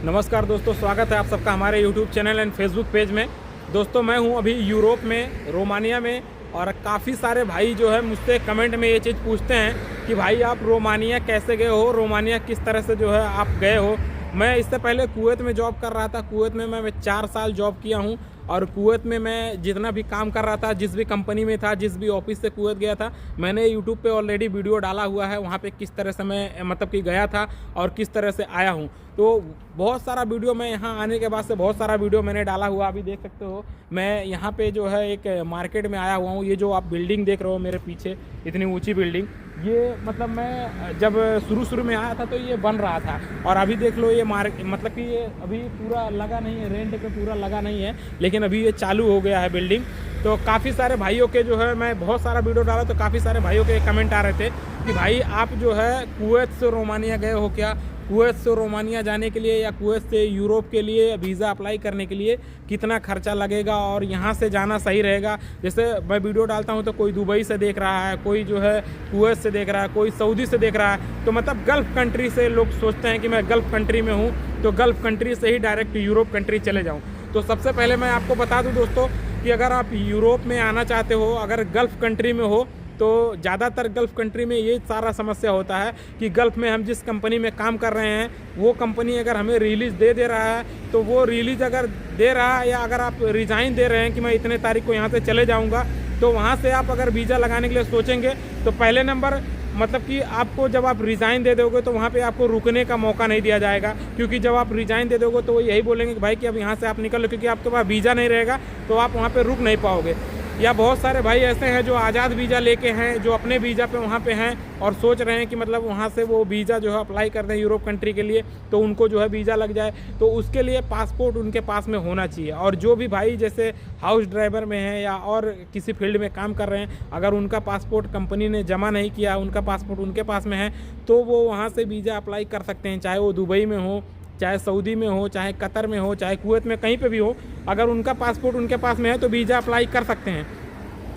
नमस्कार दोस्तों, स्वागत है आप सबका हमारे YouTube channel and Facebook page में। दोस्तों मैं हूं अभी यूरोप में, रोमानिया में, और काफ़ी सारे भाई जो है मुझसे कमेंट में ये चीज़ पूछते हैं कि भाई आप रोमानिया कैसे गए हो, रोमानिया किस तरह से जो है आप गए हो। मैं इससे पहले कुवैत में जॉब कर रहा था। कुवैत में मैं 4 साल जॉब किया हूं, और कुवैत में मैं जितना भी काम कर रहा था, जिस भी कंपनी में था, जिस भी ऑफिस से कुवैत गया था, मैंने यूट्यूब पे ऑलरेडी वीडियो डाला हुआ है। वहाँ पे किस तरह से मैं मतलब कि गया था और किस तरह से आया हूँ। तो बहुत सारा वीडियो मैं यहाँ आने के बाद से बहुत सारा वीडियो मैंने डाला हुआ। अभी देख सकते हो मैं यहाँ पे जो है एक मार्केट में आया हुआ हूँ। ये जो आप बिल्डिंग देख रहे हो मेरे पीछे, इतनी ऊँची बिल्डिंग, ये मतलब मैं जब शुरू में आया था तो ये बन रहा था, और अभी देख लो ये मतलब कि ये अभी पूरा लगा नहीं है, रेंट पे पूरा लगा नहीं है, लेकिन अभी ये चालू हो गया है बिल्डिंग। तो काफ़ी सारे भाइयों के जो है, मैं बहुत सारा वीडियो डाला तो काफ़ी सारे भाइयों के कमेंट आ रहे थे कि भाई आप जो है कुवैत से रोमानिया गए हो क्या, कुवैत से रोमानिया जाने के लिए या कुवैत से यूरोप के लिए वीज़ा अप्लाई करने के लिए कितना खर्चा लगेगा और यहाँ से जाना सही रहेगा। जैसे मैं वीडियो डालता हूँ तो कोई दुबई से देख रहा है, कोई जो है कुवैत से देख रहा है, कोई सऊदी से देख रहा है। तो मतलब गल्फ़ कंट्री से लोग सोचते हैं कि मैं गल्फ़ कंट्री में हूँ तो गल्फ़ कंट्री से ही डायरेक्ट यूरोप कंट्री चले जाऊँ। तो सबसे पहले मैं आपको बता दूँ दोस्तों कि अगर आप यूरोप में आना चाहते हो, अगर गल्फ़ कंट्री में हो, तो ज़्यादातर गल्फ़ कंट्री में ये सारा समस्या होता है कि गल्फ़ में हम जिस कंपनी में काम कर रहे हैं वो कंपनी अगर हमें रिलीज़ दे रहा है, तो वो रिलीज़ अगर दे रहा है, या अगर आप रिज़ाइन दे रहे हैं कि मैं इतने तारीख को यहाँ से चले जाऊँगा, तो वहाँ से आप अगर वीज़ा लगाने के लिए सोचेंगे तो पहले नंबर मतलब कि आपको जब आप रिज़ाइन दे दोगे तो वहाँ पे आपको रुकने का मौका नहीं दिया जाएगा। क्योंकि जब आप रिज़ाइन दे दोगे तो वो यही बोलेंगे कि भाई कि अब यहाँ से आप निकल लो, क्योंकि आपके पास वीज़ा नहीं रहेगा तो आप वहाँ पे रुक नहीं पाओगे। या बहुत सारे भाई ऐसे हैं जो आज़ाद वीज़ा लेके हैं, जो अपने वीज़ा पे वहाँ पे हैं और सोच रहे हैं कि मतलब वहाँ से वो वीज़ा जो है अप्लाई कर दें यूरोप कंट्री के लिए तो उनको जो है वीज़ा लग जाए। तो उसके लिए पासपोर्ट उनके पास में होना चाहिए। और जो भी भाई जैसे हाउस ड्राइवर में हैं या और किसी फील्ड में काम कर रहे हैं, अगर उनका पासपोर्ट कंपनी ने जमा नहीं किया, उनका पासपोर्ट उनके पास में है, तो वो वहाँ से वीज़ा अप्लाई कर सकते हैं। चाहे वो दुबई में हो, चाहे सऊदी में हो, चाहे कतर में हो, चाहे कुवैत में, कहीं पे भी हो, अगर उनका पासपोर्ट उनके पास में है तो वीज़ा अप्लाई कर सकते हैं।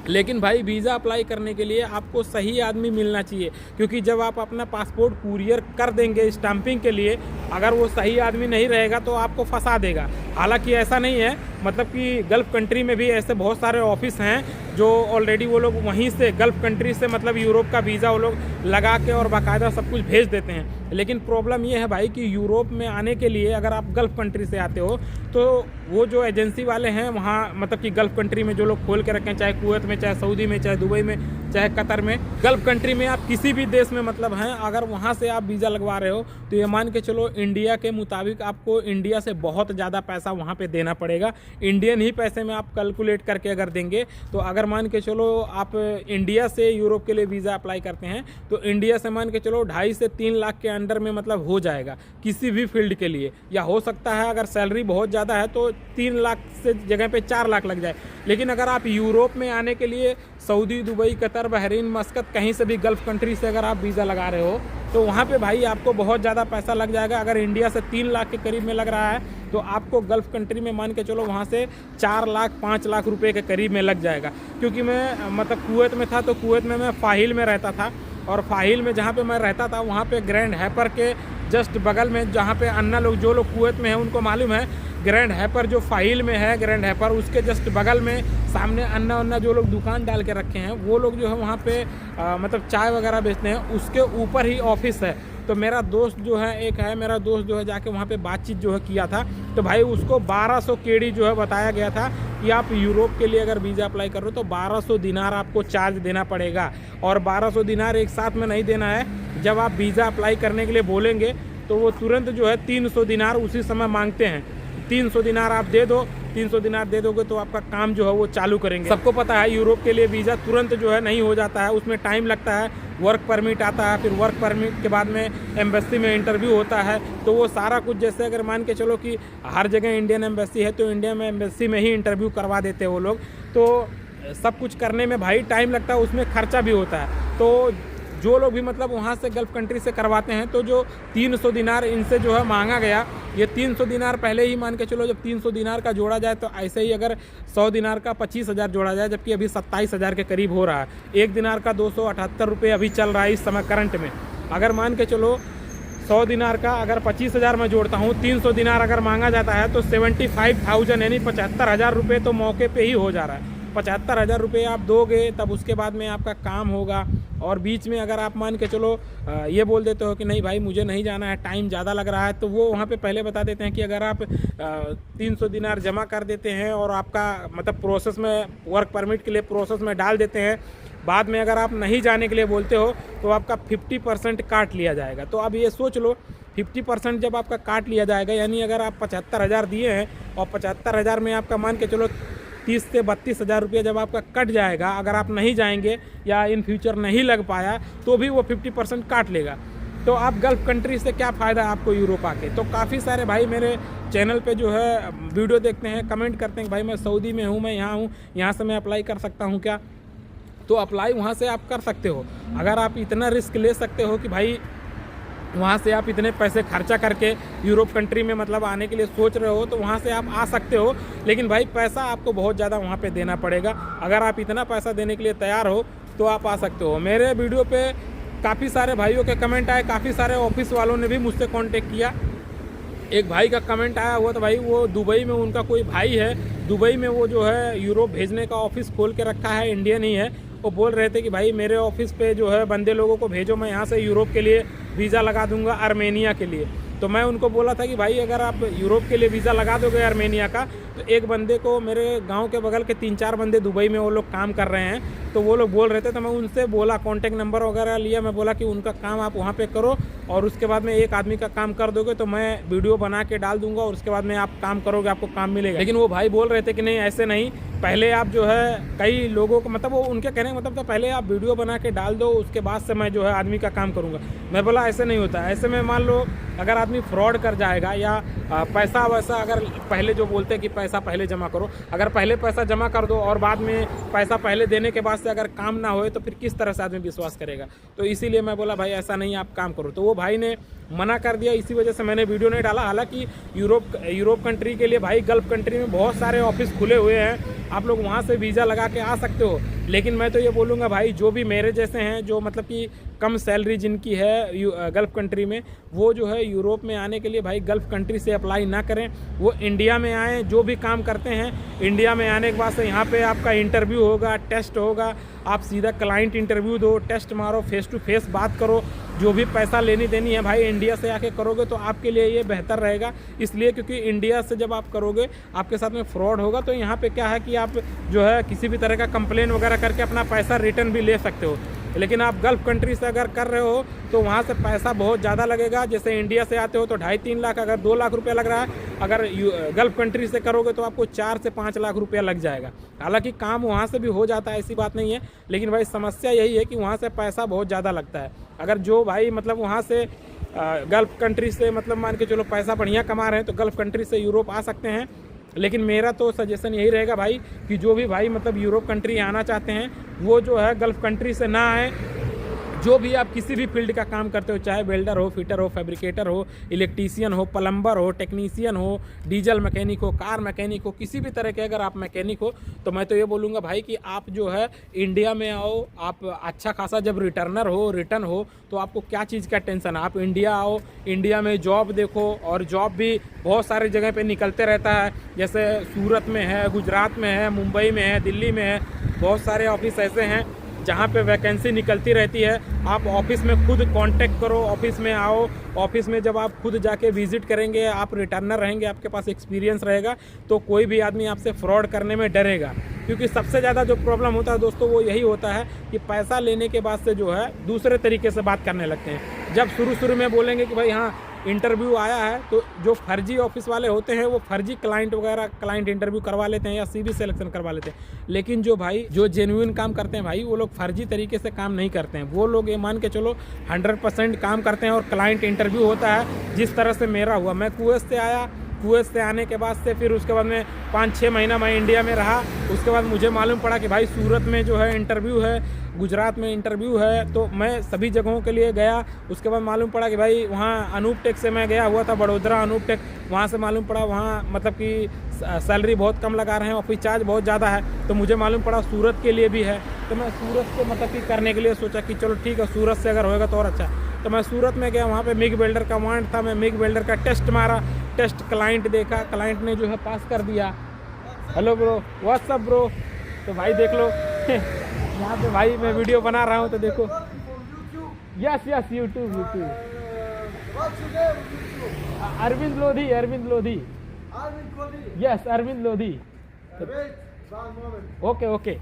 लेकिन भाई वीज़ा अप्लाई करने के लिए आपको सही आदमी मिलना चाहिए, क्योंकि जब आप अपना पासपोर्ट कुरियर कर देंगे स्टैंपिंग के लिए, अगर वो सही आदमी नहीं रहेगा तो आपको फंसा देगा। हालांकि ऐसा नहीं है, मतलब कि गल्फ़ कंट्री में भी ऐसे बहुत सारे ऑफिस हैं जो ऑलरेडी वो लोग वहीं से गल्फ़ कंट्री से मतलब यूरोप का वीज़ा वो लोग लगा के और बाकायदा सब कुछ भेज देते हैं। लेकिन प्रॉब्लम ये है भाई कि यूरोप में आने के लिए अगर आप गल्फ़ कंट्री से आते हो तो वो जो एजेंसी वाले हैं वहाँ मतलब कि गल्फ़ कंट्री में जो लोग खोल के रखे हैं, चाहे कुवैत में, चाहे सऊदी में, चाहे दुबई में, चाहे कतर में, गल्फ़ कंट्री में, आप किसी भी देश में मतलब हैं, अगर वहाँ से आप वीज़ा लगवा रहे हो तो ये मान के चलो इंडिया के मुताबिक आपको इंडिया से बहुत ज़्यादा पैसा वहाँ पे देना पड़ेगा। इंडियन ही पैसे में आप कैलकुलेट करके अगर देंगे तो अगर मान के चलो आप इंडिया से यूरोप के लिए वीज़ा अप्लाई करते हैं तो इंडिया से मान के चलो 2.5 से 3 लाख के अंडर में मतलब हो जाएगा किसी भी फील्ड के लिए। या हो सकता है अगर सैलरी बहुत ज़्यादा है तो 3 लाख से जगह पे 4 लाख लग जाए। लेकिन अगर आप यूरोप में आने के लिए सऊदी, दुबई, कतर, बहरीन, मस्कत, कहीं से भी गल्फ़ कंट्री से अगर आप वीज़ा लगा रहे हो तो वहाँ पे भाई आपको बहुत ज़्यादा पैसा लग जाएगा। अगर इंडिया से 3 लाख के करीब में लग रहा है तो आपको गल्फ़ कंट्री में मान के चलो वहाँ से 4 लाख 5 लाख रुपए के करीब में लग जाएगा। क्योंकि मैं मतलब कुवैत में था तो कुवैत में मैं फ़ाहिल में रहता था, और फ़ाहिल में जहाँ पे मैं रहता था वहाँ पे ग्रैंड हैपर के जस्ट बगल में, जहाँ पे अन्ना लोग जो लोग कुवैत में हैं उनको मालूम है, ग्रैंड हैपर जो फ़ाहिल में है, ग्रैंड हैपर उसके जस्ट बगल में सामने अन्ना जो लोग दुकान डाल के रखे हैं वो लोग जो है वहाँ पे मतलब चाय वगैरह बेचते हैं, उसके ऊपर ही ऑफिस है। तो मेरा दोस्त जो है, एक है मेरा दोस्त जो है, जाके वहाँ पे बातचीत जो है किया था, तो भाई उसको 1200 केडी जो है बताया गया था कि आप यूरोप के लिए अगर वीज़ा अप्लाई कर रहे हो तो 1200 दिनार आपको चार्ज देना पड़ेगा। और 1200 दिनार एक साथ में नहीं देना है, जब आप वीज़ा अप्लाई करने के लिए बोलेंगे तो वो तुरंत जो है 300 दिनार उसी समय मांगते हैं। 300 दिनार आप दे दो, 300 दिनार दे दोगे तो आपका काम जो है वो चालू करेंगे। सबको पता है यूरोप के लिए वीज़ा तुरंत जो है नहीं हो जाता है, उसमें टाइम लगता है। वर्क परमिट आता है, फिर वर्क परमिट के बाद में एम्बेसी में इंटरव्यू होता है। तो वो सारा कुछ, जैसे अगर मान के चलो कि हर जगह इंडियन एम्बेसी है तो इंडिया में एम्बेसी में ही इंटरव्यू करवा देते हैं वो लोग। तो सब कुछ करने में भाई टाइम लगता है, उसमें खर्चा भी होता है। तो जो लोग भी मतलब वहाँ से गल्फ़ कंट्री से करवाते हैं तो जो 300 दिनार इनसे जो है मांगा गया, ये 300 दिनार पहले ही मान के चलो, जब 300 दिनार का जोड़ा जाए तो ऐसे ही अगर 100 दिनार का 25,000 जोड़ा जाए, जबकि अभी 27,000 के करीब हो रहा है। एक दिनार का 278 रुपये अभी चल रहा है इस समय करंट में। अगर मान के चलो 100 दिनार का अगर 25,000 में जोड़ता हूँ, 300 दिनार अगर मांगा जाता है तो 75,000 यानी 75,000 रुपये तो मौके पे ही हो जा रहा है। 75,000 रुपये आप दोगे तब उसके बाद में आपका काम होगा। और बीच में अगर आप मान के चलो ये बोल देते हो कि नहीं भाई मुझे नहीं जाना है, टाइम ज़्यादा लग रहा है, तो वो वहाँ पे पहले बता देते हैं कि अगर आप 300 दिनार जमा कर देते हैं और आपका मतलब प्रोसेस में, वर्क परमिट के लिए प्रोसेस में डाल देते हैं, बाद में अगर आप नहीं जाने के लिए बोलते हो तो आपका 50% काट लिया जाएगा। तो अब ये सोच लो 50% जब आपका काट लिया जाएगा, यानी अगर आप 75,000 दिए हैं और 75,000 में आपका मान के चलो 30 से 32,000 रुपये जब आपका कट जाएगा, अगर आप नहीं जाएंगे या इन फ्यूचर नहीं लग पाया तो भी वो 50% काट लेगा। तो आप गल्फ़ कंट्री से क्या फ़ायदा आपको यूरोप आके। तो काफ़ी सारे भाई मेरे चैनल पे जो है वीडियो देखते हैं, कमेंट करते हैं कि भाई मैं सऊदी में हूँ, मैं यहाँ हूँ, यहाँ से मैं अप्लाई कर सकता हूँ क्या। तो अप्लाई वहाँ से आप कर सकते हो। अगर आप इतना रिस्क ले सकते हो कि भाई वहाँ से आप इतने पैसे खर्चा करके यूरोप कंट्री में मतलब आने के लिए सोच रहे हो, तो वहाँ से आप आ सकते हो। लेकिन भाई पैसा आपको बहुत ज़्यादा वहाँ पे देना पड़ेगा। अगर आप इतना पैसा देने के लिए तैयार हो तो आप आ सकते हो। मेरे वीडियो पे काफ़ी सारे भाइयों के कमेंट आए, काफ़ी सारे ऑफिस वालों ने भी मुझसे कॉन्टेक्ट किया। एक भाई का कमेंट आया हुआ तो भाई वो दुबई में उनका कोई भाई है, दुबई में वो जो है यूरोप भेजने का ऑफिस खोल के रखा है, इंडियन ही है। वो बोल रहे थे कि भाई मेरे ऑफिस पे जो है बंदे लोगों को भेजो, मैं यहाँ से यूरोप के लिए वीज़ा लगा दूंगा आर्मेनिया के लिए। तो मैं उनको बोला था कि भाई अगर आप यूरोप के लिए वीज़ा लगा दोगे आर्मेनिया का, तो एक बंदे को, मेरे गांव के बगल के 3-4 बंदे दुबई में वो लोग काम कर रहे हैं, तो वो लोग बोल रहे थे। तो मैं उनसे बोला, कॉन्टैक्ट नंबर वगैरह लिया, मैं बोला कि उनका काम आप वहाँ पे करो और उसके बाद में एक आदमी का काम कर दोगे तो मैं वीडियो बना के डाल दूंगा और उसके बाद में आप काम करोगे, आपको काम मिलेगा। लेकिन वो भाई बोल रहे थे कि नहीं ऐसे नहीं, पहले आप जो है कई लोगों को, मतलब वो उनके कहने का मतलब था पहले आप वीडियो बना के डाल दो, उसके बाद से मैं जो है आदमी का काम करूँगा। मैं बोला ऐसे नहीं होता। ऐसे में मान लो अगर आदमी फ्रॉड कर जाएगा या पैसा वैसा, अगर पहले जो बोलते हैं कि पैसा पहले जमा करो, अगर पहले पैसा जमा कर दो और बाद में पैसा पहले देने के बाद से अगर काम ना होए तो फिर किस तरह से आदमी विश्वास करेगा। तो इसीलिए मैं बोला भाई ऐसा नहीं, आप काम करो। तो वो भाई ने मना कर दिया, इसी वजह से मैंने वीडियो नहीं डाला। हालांकि यूरोप कंट्री के लिए भाई गल्फ़ कंट्री में बहुत सारे ऑफिस खुले हुए हैं, आप लोग वहाँ से वीज़ा लगा के आ सकते हो। लेकिन मैं तो ये बोलूँगा भाई जो भी मेरे जैसे हैं, जो मतलब कि कम सैलरी जिनकी है गल्फ़ कंट्री में, वो जो है यूरोप में आने के लिए भाई गल्फ़ कंट्री से अप्लाई ना करें, वो इंडिया में आएँ। जो भी काम करते हैं इंडिया में आने के बाद से यहाँ पे आपका इंटरव्यू होगा, टेस्ट होगा, आप सीधा क्लाइंट इंटरव्यू दो, टेस्ट मारो, फेस टू फेस बात करो। जो भी पैसा लेनी देनी है भाई इंडिया से आके करोगे तो आपके लिए ये बेहतर रहेगा। इसलिए क्योंकि इंडिया से जब आप करोगे आपके साथ में फ्रॉड होगा, तो यहाँ पे क्या है कि आप जो है किसी भी तरह का कंप्लेन वगैरह करके अपना पैसा रिटर्न भी ले सकते हो। लेकिन आप गल्फ़ कंट्री से अगर कर रहे हो तो वहाँ से पैसा बहुत ज़्यादा लगेगा। जैसे इंडिया से आते हो तो 2.5-3 लाख, अगर 2 लाख रुपया लग रहा है, अगर गल्फ़ कंट्री से करोगे तो आपको 4 से 5 लाख रुपया लग जाएगा। हालांकि काम वहाँ से भी हो जाता है, ऐसी बात नहीं है, लेकिन भाई समस्या यही है कि वहाँ से पैसा बहुत ज़्यादा लगता है। अगर जो भाई मतलब वहाँ से गल्फ़ कंट्री से मतलब मान के चलो पैसा बढ़िया कमा रहे हैं तो गल्फ़ कंट्री से यूरोप आ सकते हैं। लेकिन मेरा तो सजेशन यही रहेगा भाई कि जो भी भाई मतलब यूरोप कंट्री आना चाहते हैं वो जो है गल्फ़ कंट्री से ना आए। जो भी आप किसी भी फील्ड का काम करते हो, चाहे वेल्डर हो, फिटर हो, फैब्रिकेटर हो, इलेक्ट्रीशियन हो, प्लम्बर हो, टेक्नीशियन हो, डीजल मैकेनिक हो, कार मैकेनिक हो, किसी भी तरह के अगर आप मैकेनिक हो, तो मैं तो ये बोलूँगा भाई कि आप जो है इंडिया में आओ। आप अच्छा खासा जब रिटर्न हो तो आपको क्या चीज़ का टेंशन है। आप इंडिया आओ, इंडिया में जॉब देखो, और जॉब भी बहुत सारी जगह पे निकलते रहता है। जैसे सूरत में है, गुजरात में है, मुंबई में है, दिल्ली में है, बहुत सारे ऑफिस ऐसे हैं जहाँ पे वैकेंसी निकलती रहती है। आप ऑफिस में खुद कांटेक्ट करो, ऑफिस में आओ। ऑफिस में जब आप खुद जाके विजिट करेंगे, आप रिटर्नर रहेंगे, आपके पास एक्सपीरियंस रहेगा, तो कोई भी आदमी आपसे फ्रॉड करने में डरेगा। क्योंकि सबसे ज़्यादा जो प्रॉब्लम होता है दोस्तों वो यही होता है कि पैसा लेने के बाद से जो है दूसरे तरीके से बात करने लगते हैं। जब शुरू में बोलेंगे कि भाई हाँ इंटरव्यू आया है, तो जो फर्जी ऑफिस वाले होते हैं वो फर्जी क्लाइंट इंटरव्यू करवा लेते हैं या CV सिलेक्शन करवा लेते हैं। लेकिन जो जेन्युइन काम करते हैं भाई, वो लोग फर्जी तरीके से काम नहीं करते हैं। वो लोग ये मान के चलो 100% काम करते हैं और क्लाइंट इंटरव्यू होता है। जिस तरह से मेरा हुआ, मैं कुवैत से आया, कुवैत से आने के बाद से फिर उसके बाद में 5-6 महीना मैं इंडिया में रहा। उसके बाद मुझे मालूम पड़ा कि भाई सूरत में जो है इंटरव्यू है, गुजरात में इंटरव्यू है, तो मैं सभी जगहों के लिए गया। उसके बाद मालूम पड़ा कि भाई वहाँ अनूप टेक से मैं गया हुआ था, बड़ोदरा अनूप टेक, वहाँ से मालूम पड़ा वहाँ मतलब कि सैलरी बहुत कम लगा रहे हैं, ऑफिस चार्ज बहुत ज़्यादा है। तो मुझे मालूम पड़ा सूरत के लिए भी है, तो मैं सूरत को मतलब कि करने के लिए सोचा कि चलो ठीक है, सूरत से अगर होएगा तो और अच्छा। तो मैं सूरत में गया, वहाँ पे मिग वेल्डर का वांट था, मैं मिग वेल्डर का टेस्ट मारा, टेस्ट क्लाइंट देखा, क्लाइंट ने जो है पास कर दिया। Hello bro, WhatsApp bro. तो भाई देख लो यहाँ पे भाई मैं वीडियो बना रहा हूँ, तो देखो yes yes YouTube Arvind Lodhi, Arvind Lodhi, yes Arvind Lodhi. Okay okay.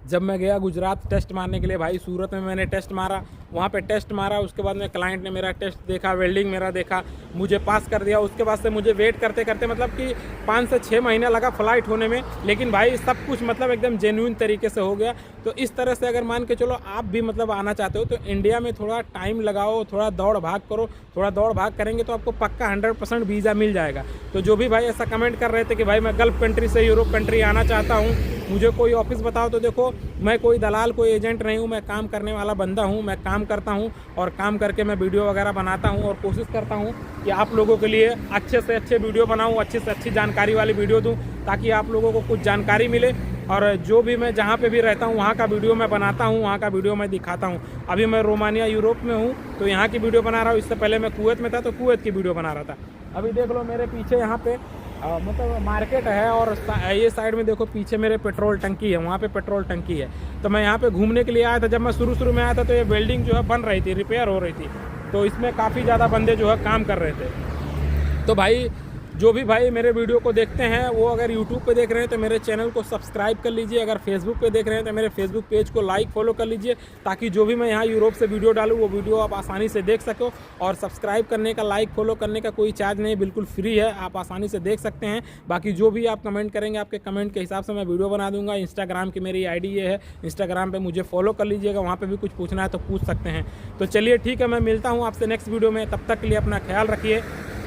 जब मैं गया गुजरात टेस्ट मारने के लिए भाई, सूरत में मैंने टेस्ट मारा, वहाँ पे टेस्ट मारा, उसके बाद में क्लाइंट ने मेरा टेस्ट देखा, वेल्डिंग मेरा देखा, मुझे पास कर दिया। उसके बाद से मुझे वेट करते करते मतलब कि 5 से 6 महीना लगा फ्लाइट होने में, लेकिन भाई सब कुछ मतलब एकदम जेन्युइन तरीके से हो गया। तो इस तरह से अगर मान के चलो आप भी मतलब आना चाहते हो तो इंडिया में थोड़ा टाइम लगाओ, थोड़ा दौड़ भाग करो, थोड़ा दौड़ भाग करेंगे तो आपको पक्का 100% वीज़ा मिल जाएगा। तो जो भी भाई ऐसा कमेंट कर रहे थे कि भाई मैं गल्फ कंट्री से यूरोप कंट्री आना चाहता हूँ, मुझे कोई ऑफिस बताओ, तो देखो मैं कोई दलाल, कोई एजेंट नहीं हूँ, मैं काम करने वाला बंदा हूँ। मैं काम करता हूँ और काम करके मैं वीडियो वगैरह बनाता हूँ और कोशिश करता हूँ कि आप लोगों के लिए अच्छे से अच्छे वीडियो बनाऊँ, अच्छी से अच्छी जानकारी वाली वीडियो दूँ, ताकि आप लोगों को कुछ जानकारी मिले। और जो भी मैं जहाँ पे भी रहता हूँ वहाँ का वीडियो मैं बनाता हूँ, वहाँ का वीडियो मैं दिखाता हूँ। अभी मैं रोमानिया यूरोप में हूँ तो यहाँ की वीडियो बना रहा हूँ। इससे पहले मैं कुवैत में था तो कुवैत की वीडियो बना रहा था। अभी देख लो मेरे पीछे यहाँ पे मतलब मार्केट है और ये साइड में देखो पीछे मेरे पेट्रोल टंकी है, वहाँ पे पेट्रोल टंकी है। तो मैं यहाँ पे घूमने के लिए आया था। जब मैं शुरू में आया था तो ये वेल्डिंग जो है बन रही थी, रिपेयर हो रही थी, तो इसमें काफ़ी ज़्यादा बंदे जो है काम कर रहे थे। तो भाई जो भी भाई मेरे वीडियो को देखते हैं वो अगर यूट्यूब पे देख रहे हैं तो मेरे चैनल को सब्सक्राइब कर लीजिए, अगर फेसबुक पे देख रहे हैं तो मेरे फेसबुक पेज को लाइक फॉलो कर लीजिए, ताकि जो भी मैं यहाँ यूरोप से वीडियो डालूँ वो वीडियो आप आसानी से देख सको। और सब्सक्राइब करने का, लाइक फॉलो करने का कोई चार्ज नहीं, बिल्कुल फ्री है, आप आसानी से देख सकते हैं। बाकी जो भी आप कमेंट करेंगे आपके कमेंट के हिसाब से मैं वीडियो बना दूंगा। इंस्टाग्राम की मेरी ID ये है, इंस्टाग्राम पर मुझे फॉलो कर लीजिएगा, वहाँ पर भी कुछ पूछना है तो पूछ सकते हैं। तो चलिए ठीक है, मैं मिलता हूँ आपसे नेक्स्ट वीडियो में, तब तक के लिए अपना ख्याल रखिए,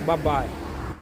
बाय बाय।